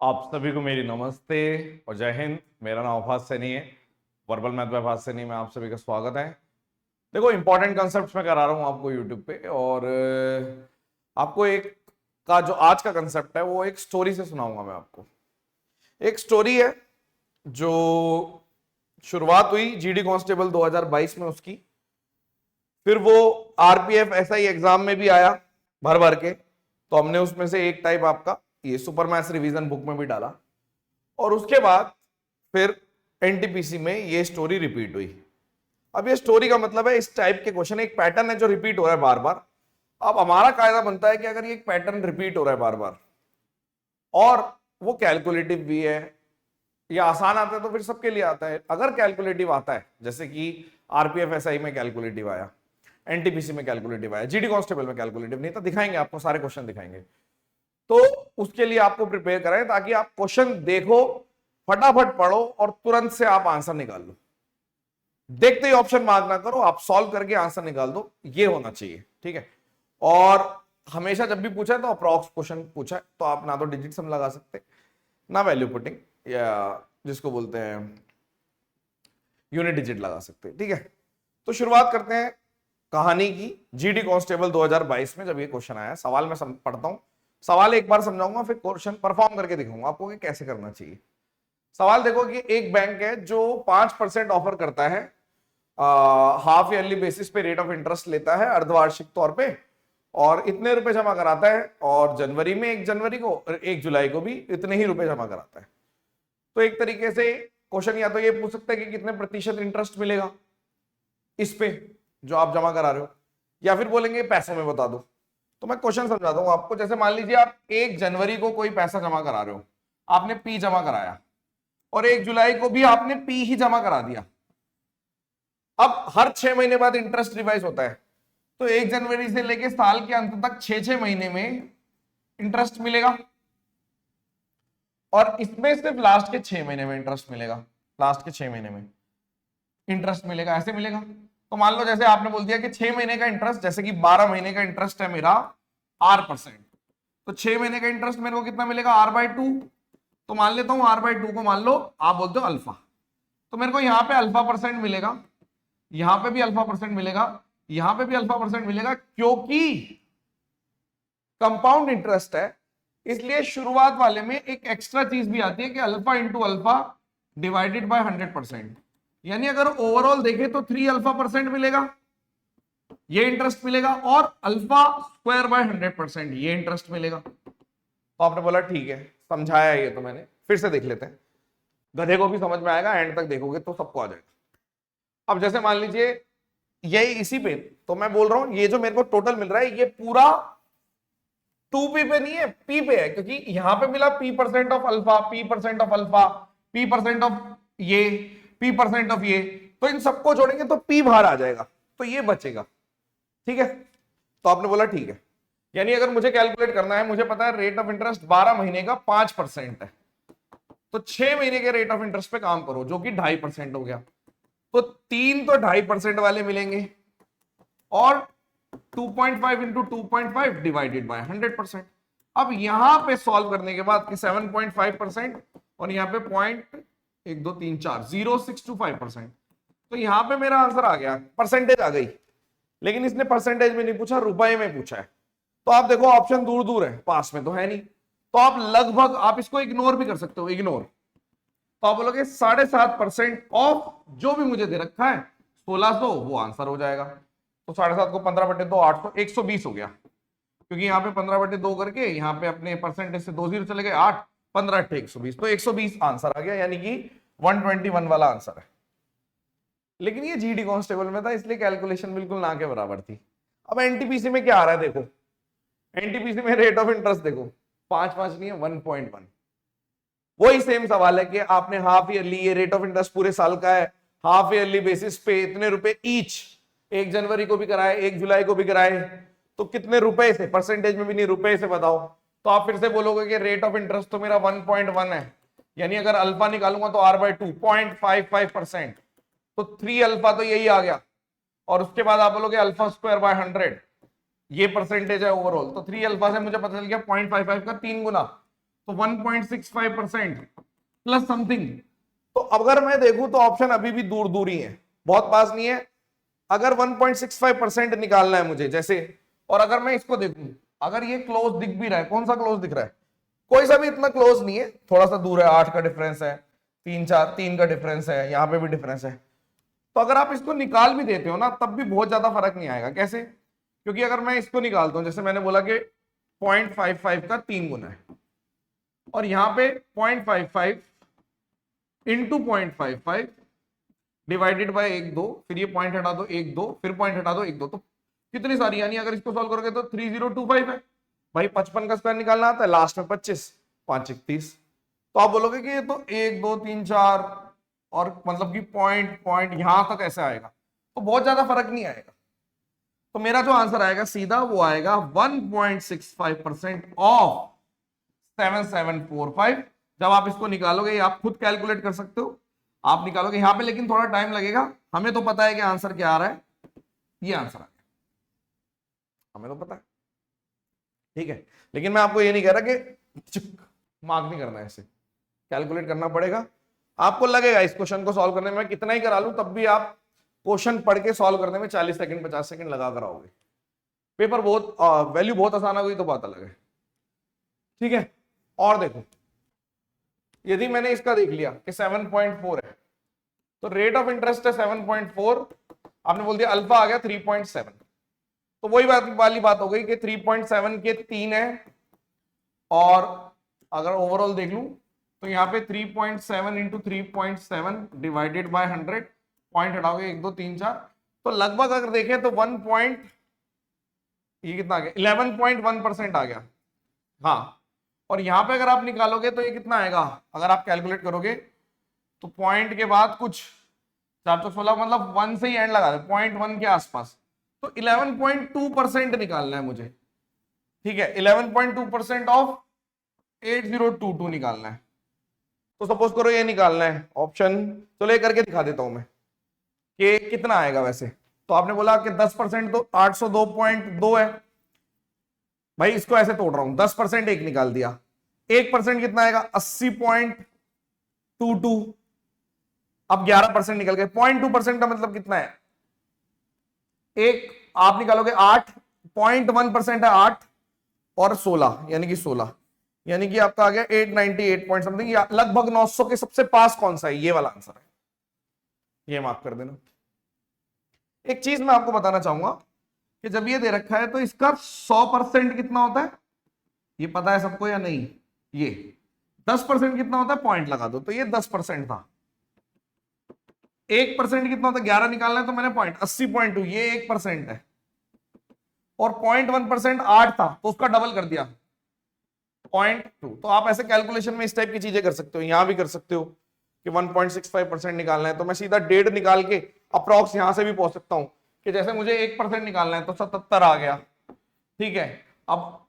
आप सभी को मेरी नमस्ते और जय हिंद। मेरा नाम आभास सैनी है, वर्बल मैथ बाय आभास सैनी में आप सभी का स्वागत है। देखो, इंपॉर्टेंट कंसेप्ट्स मैं करा रहा हूँ आपको यूट्यूब पे, और आपको एक का जो आज का कंसेप्ट है वो एक स्टोरी से सुनाऊंगा मैं आपको। एक स्टोरी है जो शुरुआत हुई जीडी कांस्टेबल 2022 में उसकी, फिर वो आरपीएफ एसआई एग्जाम में भी आया भर भर के, तो हमने उसमें से एक टाइप आपका ये सुपर मैथ्स रिवीजन बुक में भी डाला, और उसके बाद फिर एनटीपीसी में ये स्टोरी रिपीट हुई। अब ये स्टोरी का मतलब है इस टाइप के क्वेश्चन, एक पैटर्न है जो रिपीट हो रहा है बार बार। अब हमारा कायदा बनता है कि अगर ये एक पैटर्न रिपीट हो रहा है बार बार और वो कैलकुलेटिव भी है या आसान आता है तो फिर सबके लिए आता है। अगर कैलकुलेटिव आता है, जैसे कि आरपीएफ एसआई में कैलकुलेटिव आया, एनटीपीसी में कैलकुलेटिव आया, जीडी कांस्टेबल में कैलकुलेटिव नहीं था, दिखाएंगे आपको, सारे क्वेश्चन दिखाएंगे। तो उसके लिए आपको प्रिपेयर कराएं ताकि आप क्वेश्चन देखो, फटाफट पढ़ो और तुरंत से आप आंसर निकाल लो। देखते ही ऑप्शन मार्क ना करो, आप सॉल्व करके आंसर निकाल दो, ये होना चाहिए, ठीक है। और हमेशा जब भी पूछा है तो अप्रॉक्स क्वेश्चन पूछा है तो आप ना तो डिजिट सम लगा सकते, ना वैल्यू पुटिंग या जिसको बोलते हैं यूनिट डिजिट लगा सकते, ठीक है। तो शुरुआत करते हैं कहानी की। जीडी कांस्टेबल 2022 में जब ये क्वेश्चन आया, सवाल मैं पढ़ता हूं, सवाल एक बार समझाऊंगा, फिर क्वेश्चन परफॉर्म करके दिखाऊंगा आपको कि कैसे करना चाहिए। सवाल देखो कि एक बैंक है जो 5% ऑफर करता है, हाफ ईयरली बेसिस पे रेट ऑफ इंटरेस्ट लेता है अर्धवार्षिक तौर पे, और इतने रुपए जमा कराता है, और जनवरी में 1 जनवरी को और 1 जुलाई को भी इतने ही रुपए जमा कराता है। तो एक तरीके से क्वेश्चन या तो ये पूछ सकता है कि कितने प्रतिशत इंटरेस्ट मिलेगा इस पे जो आप जमा करा रहे हो, या फिर बोलेंगे पैसों में बता दो। तो मैं क्वेश्चन समझाता हूं आपको। जैसे मान लीजिए आप 1 जनवरी को कोई पैसा जमा करा रहे हो, आपने पी जमा कराया, और 1 जुलाई को भी आपने पी ही जमा करा दिया। अब हर 6 महीने बाद इंटरेस्ट रिवाइज होता है, तो 1 जनवरी से लेके साल के अंत तक 6 महीने में इंटरेस्ट मिलेगा, और इसमें सिर्फ लास्ट के 6 महीने में इंटरेस्ट मिलेगा। लास्ट के 6 महीने में इंटरेस्ट मिलेगा, ऐसे मिलेगा। तो मान लो जैसे आपने बोल दिया कि 6 महीने का इंटरेस्ट, जैसे कि 12 महीने का इंटरेस्ट है मेरा R%, तो 6 महीने का इंटरेस्ट मेरे को कितना मिलेगा, R/2। तो मान लेता हूं R/2 को मान लो आप बोलते हो अल्फा, तो मेरे को यहां पे अल्फा परसेंट मिलेगा, यहां पे भी अल्फा परसेंट मिलेगा, यहां पे भी अल्फा परसेंट मिलेगा, क्योंकि कंपाउंड इंटरेस्ट है। इसलिए शुरुआत वाले में एक एक्स्ट्रा चीज भी आती है कि alpha into alpha divided by 100%, यानी अगर ओवरऑल देखें तो 3 अल्फा% मिलेगा, ये इंटरेस्ट मिलेगा, और अल्फा स्क्वायर बाय 100% ये इंटरेस्ट मिलेगा। तो आपने बोला ठीक है, समझाया ये तो मैंने, फिर से देख लेते हैं, गधे को भी समझ में आएगा, एंड तक देखोगे तो सबको आ जाएगा। अब जैसे मान लीजिए यही इसी पे, तो मैं बोल रहा हूं ये जो मेरे को टोटल मिल रहा है ये पूरा 2p पे नहीं है, p पे है, क्योंकि यहां पे मिला p% of alpha, p% of alpha, p% of ये, p% ऑफ ये, तो इन सबको जोड़ेंगे तो p बाहर आ जाएगा, तो ये बचेगा, ठीक है। तो आपने बोला ठीक है, यानी अगर मुझे कैलकुलेट करना है, मुझे पता है रेट ऑफ इंटरेस्ट 12 महीने का 5% है, तो 6 महीने के रेट ऑफ इंटरेस्ट पे काम करो जो कि 2.5% हो गया, तो 3 तो 2.5% वाले मिलेंगे, और 2.5 इंटू 2.5 डिवाइडेड बाय 100%। अब यहां पे सॉल्व करने के बाद 7.5% और यहां पे 0.625%, तो यहां पे मेरा आंसर आ गया, परसेंटेज आ गई। लेकिन इसने परसेंटेज में नहीं पूछा, रुपए में पूछा है। तो आप देखो ऑप्शन दूर दूर है, पास में तो है नहीं, तो आप लगभग आप इसको इग्नोर भी कर सकते हो, इग्नोर। तो आप बोलोगे 7.5% ऑफ जो भी मुझे दे रखा है 1600, वो आंसर हो जाएगा। तो 7.5 को 15/2 800, 120 हो गया, क्योंकि यहाँ पे 15/2 करके यहाँ पे अपने परसेंटेज से 2 जीरो चले गए, 8 15 8 120, तो 120 आंसर आ गया, यानी कि 121 वाला आंसर है। लेकिन ये जीडी कांस्टेबल में था, इसलिए कैलकुलेशन बिल्कुल ना के बराबर थी। अब एनटीपीसी में क्या आ रहा है देखो, एनटीपीसी में रेट ऑफ इंटरेस्ट देखो 5 नहीं है, 1.1। वही सेम सवाल है कि आपने हाफ ईयरली, ये रेट ऑफ इंटरेस्ट पूरे साल का है, हाफ ईयरली बेसिस पे इतने रुपए ईच, 1 जनवरी को भी कराए, 1 जुलाई को भी कराए, तो कितने रुपए से, परसेंटेज में भी नहीं, रुपए से बताओ। तो आप फिर से बोलोगे कि रेट ऑफ इंटरेस्ट तो मेरा 1.1 है, यानी अगर अल्फा निकालूंगा तो R/2 0.55%, तो 3 अल्फा तो यही आ गया, और उसके बाद आप बोलोगे अल्फा स्क्वायर बाय 100, ये परसेंटेज है ओवरऑल, तो 3 अल्फा से मुझे पता चल गया 0.55 का 3 गुना, तो 1.65% प्लस समथिंग। तो अगर मैं देखूं तो ऑप्शन अभी भी दूर दूर ही है, बहुत पास नहीं है। अगर 1.65% निकालना है मुझे जैसे, और अगर मैं इसको देखूं, अगर ये क्लोज दिख भी रहा है, कौन सा क्लोज दिख रहा है, कोई सा भी इतना क्लोज नहीं है, थोड़ा सा दूर है, 8 का डिफरेंस है, 3 का डिफरेंस है, यहां पे भी डिफरेंस है। तो अगर आप इसको निकाल भी देते हो ना तब भी बहुत ज्यादा फर्क नहीं आएगा। कैसे? क्योंकि अगर मैं इसको निकालता हूं, जैसे मैंने बोला कि 0.55 का 3 गुना है, और यहां पे 0.55 इंटू 0.55 डिवाइडेड बाय 1 2, फिर ये पॉइंट हटा दो 1 2, फिर पॉइंट हटा दो 1 2, तो कितनी सारी, यानी अगर इसको सॉल्व करोगे तो 3025 है। भाई 55 का स्क्वायर निकालना आता है, लास्ट में 25, 5 31। तो आप बोलोगे कि ये तो 1 2 3 4 और मतलब कि पॉइंट पॉइंट यहां तक ऐसे आएगा, तो बहुत ज्यादा फर्क नहीं आएगा। तो मेरा जो आंसर आएगा सीधा वो आएगा 1.65% ऑफ 7745। जब आप इसको निकालोगे, आप खुद कैलकुलेट कर सकते हो, आप निकालोगे यहां पे, लेकिन थोड़ा टाइम लगेगा। हमें तो पता है कि आंसर क्या आ रहा है, ये आंसर आ गया, हमें तो पता है, ठीक है। लेकिन मैं आपको ये नहीं कह रहा कि मार्क नहीं करना है, ऐसे कैलकुलेट करना पड़ेगा। आपको लगेगा इस क्वेश्चन को सॉल्व करने में कितना ही करा लूं तब भी आप क्वेश्चन पढ़ के सॉल्व करने में 40 सेकंड 50 सेकंड लगा कर आओगे। पेपर बहुत वैल्यू बहुत आसान हो गई तो बात अलग है, ठीक है। और देखो, यदि मैंने इसका देख लिया कि 7.4 है, तो रेट ऑफ इंटरेस्ट है 7.4, आपने बोल दिया अल्फा आ गया 3.7, तो वही वाली बात हो गई कि 3.7 के 3 है, और अगर ओवरऑल देख लूं तो यहाँ पे 3.7 इंटू 3.7 डिवाइडेड बाय 100, पॉइंट हटाओगे 1 2 3 4, तो लगभग अगर देखें तो ये कितना आ गया, 11.1% आ गया। हाँ, और यहां पे अगर आप निकालोगे तो ये कितना आएगा, अगर आप कैलकुलेट करोगे तो पॉइंट के बाद कुछ 416, मतलब 1 से ही एंड लगा दे, 0.1 के आसपास, तो 11.2% निकालना है मुझे, ठीक है। 11.2% ऑफ 8022 निकालना है। तो सपोज करो ये निकालना है ऑप्शन, चलो ये करके दिखा देता हूं मैं कि कितना आएगा वैसे। तो आपने बोला कि 10% तो 802.2 है, भाई इसको ऐसे तोड़ रहा हूं, 10% एक निकाल दिया, 1% कितना आएगा 80.22, अब 11% निकल गए, 0.2% का मतलब कितना है, एक आप निकालोगे 8, 0.1% है 8 और 16, यानी कि 16, यानी कि आपका आ गया 898 पॉइंट समथिंग, लगभग 900 के सबसे पास कौन सा है, ये वाला आंसर है, ये मार्क कर देना। एक चीज मैं आपको बताना चाहूंगा कि जब ये दे रखा है तो इसका 100% कितना होता है, ये पता है सबको या नहीं, ये 10% कितना होता है, पॉइंट लगा दो, तो ये 10% था। 1% कितना होता है, 11 निकालना है तो मैंने पॉइंट 80.2, ये 1% है, और 0.1% 8 था तो उसका डबल कर दिया 0.2। तो आप ऐसे कैलकुलेशन में इस टाइप की चीजें कर सकते हो, यहां भी कर सकते हो कि 1.65% निकालना है तो मैं सीधा 1.5 निकाल के अप्रॉक्स यहां से भी पहुंच सकता हूं कि जैसे मुझे 1% निकालना है तो 77 आ गया, ठीक है। अब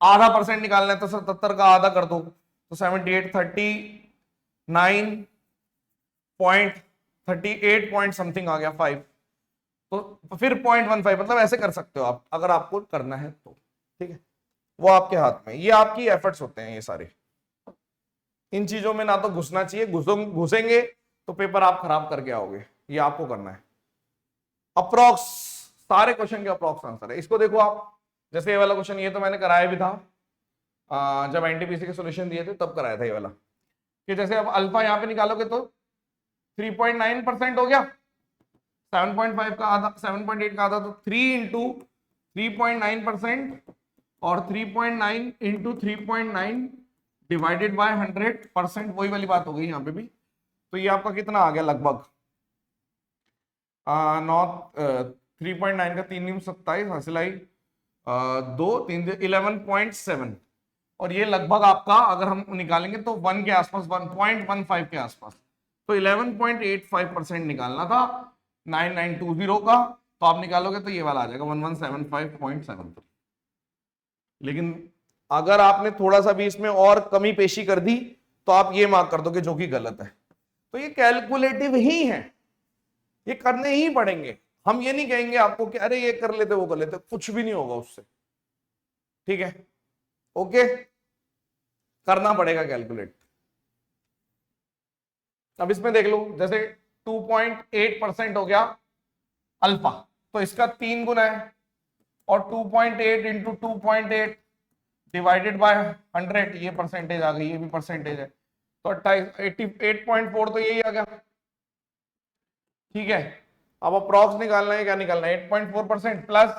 आधा परसेंट निकालना है तो 77 का आधा कर दो तो 78, 38 पॉइंट समथिंग आ गया 5, तो फिर 0.15, मतलब ऐसे कर सकते हो आप अगर आपको करना है तो, ठीक है। वो आपके हाथ में, ये आपकी एफर्ट्स होते हैं ये सारे, इन चीजों में ना तो घुसना चाहिए, घुसेंगे तो पेपर आप खराब करके आओगे, ये आपको करना है। अप्रॉक्स सारे क्वेश्चन के अप्रॉक्स आंसर है, इसको देखो आप, जैसे ये वाला क्वेश्चन, ये तो मैंने कराया भी था जब एनटीपीसी के सॉल्यूशन दिए थे तब कराया था ये वाला, कि जैसे अब अल्फा यहां पे निकालोगे तो 3.9% हो गया, 7.5 का आधा, 7.8 का आधा, तो 3 इंटू 3.9% और 3.9 इंटू 3.9 डिवाइडेड बाय 100%, वही वाली बात हो गई यहाँ पे भी। तो ये आपका कितना आ गया लगभग 3.9 का 3×27 हासिल आई 2 3 11.7, और ये लगभग आपका अगर हम निकालेंगे तो 1 के आसपास, 1.15 के आसपास, तो 11.85% निकालना था 9920 का, तो आप निकालोगे तो ये वाला आ जाएगा 1175.73। लेकिन अगर आपने थोड़ा सा भी इसमें और कमी पेशी कर दी तो आप ये मार्क कर दोगे जो कि गलत है। तो ये कैलकुलेटिव ही है, ये करने ही पड़ेंगे, हम ये नहीं कहेंगे आपको कि अरे ये कर लेते वो कर लेते, कुछ भी नहीं होगा उससे, ठीक है, ओके। करना पड़ेगा कैलकुलेट। अब इसमें देख लो, जैसे 2.8% हो गया अल्फा, तो इसका 3 गुना है, और 2.8 इंटू 2.8 डिवाइडेड बाय 100, ये परसेंटेज आ गई, ये भी परसेंटेज है, तो 88.4 तो यही आ गया। ठीक है, अब अप्रॉक्स निकालना है, क्या निकालना है, 8.4% प्लस,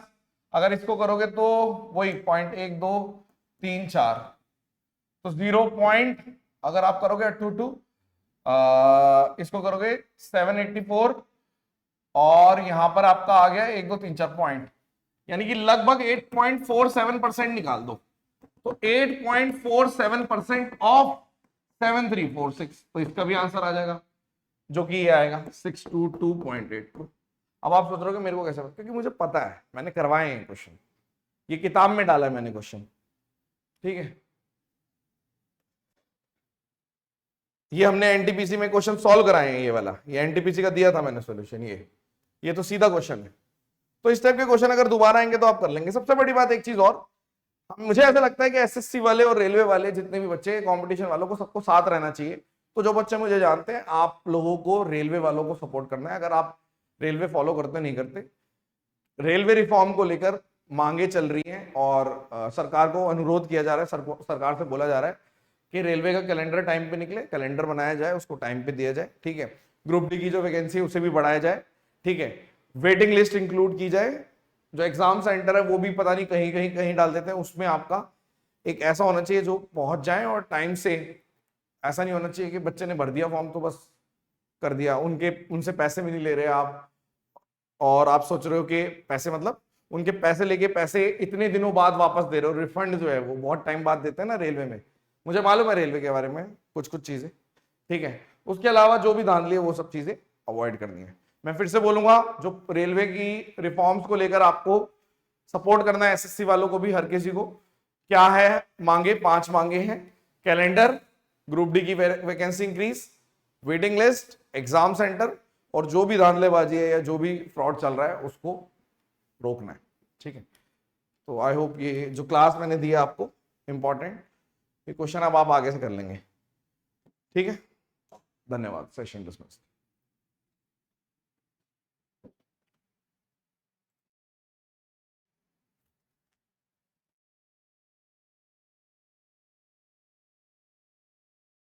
अगर इसको करोगे तो वही 0.1234, तो 0. अगर आप करोगे 22, इसको करोगे 784, और यहां पर आपका आ गया 1 2 3 4 पॉइंट, यानी कि लगभग 8.47% निकाल दो, तो 8.47% ऑफ 7346, तो इसका भी आंसर आ जाएगा, जो कि ये आएगा 622.82। अब आप सोच रहे हो कि मेरे को कैसे पता, क्योंकि मुझे पता है, मैंने करवाए हैं क्वेश्चन, ये किताब में डाला है मैंने क्वेश्चन। ठीक है, ये हमने एनटीपीसी में क्वेश्चन सॉल्व कराए हैं, ये वाला, ये एनटीपीसी का दिया था मैंने सॉल्यूशन, ये तो सीधा क्वेश्चन है। तो इस टाइप के क्वेश्चन अगर दोबारा आएंगे तो आप कर लेंगे। सबसे बड़ी बात एक चीज और, मुझे ऐसा लगता है कि एसएससी वाले और रेलवे वाले जितने भी बच्चे कंपटीशन वालों को, सबको साथ रहना चाहिए। तो जो बच्चे मुझे जानते हैं, आप लोगों को रेलवे वालों को सपोर्ट करना है। अगर आप रेलवे फॉलो करते नहीं करते, रेलवे रिफॉर्म को लेकर मांगे चल रही हैं, और सरकार को अनुरोध किया जा रहा है, सरकार से बोला जा रहा है कि रेलवे का कैलेंडर टाइम पे निकले, कैलेंडर बनाया जाए, उसको टाइम पे दिया जाए। ठीक है, ग्रुप डी की जो वैकेंसी है उसे भी बढ़ाया जाए। ठीक है, वेटिंग लिस्ट इंक्लूड की जाए, जो एग्जाम सेंटर है वो भी पता नहीं कहीं कहीं कहीं डाल देते हैं, उसमें आपका एक ऐसा होना चाहिए जो पहुंच जाए और टाइम से। ऐसा नहीं होना चाहिए कि बच्चे ने भर दिया फॉर्म तो बस कर दिया, उनसे पैसे भी नहीं ले रहे आप, और आप सोच रहे हो कि पैसे मतलब उनके पैसे लेके पैसे इतने दिनों बाद वापस दे रहे हो। रिफंड जो है वो बहुत टाइम बाद देते हैं ना रेलवे में, मुझे मालूम है रेलवे के बारे में कुछ कुछ चीजें। ठीक है, उसके अलावा जो भी धांधली है वो सब चीजें अवॉइड करनी है। मैं फिर से बोलूंगा, जो रेलवे की रिफॉर्म्स को लेकर आपको सपोर्ट करना है, एसएससी वालों को भी, हर किसी को, क्या है मांगे, 5 मांगे हैं, कैलेंडर, ग्रुप डी की vacancy increase, waiting list, exam centre, और जो भी धांधलेबाजी है या जो भी फ्रॉड चल रहा है उसको रोकना है। ठीक है, तो आई होप ये जो क्लास मैंने दिया आपको इंपॉर्टेंट, ये क्वेश्चन अब आप आगे से कर लेंगे। ठीक है, धन्यवाद, सेशन डिसमिस।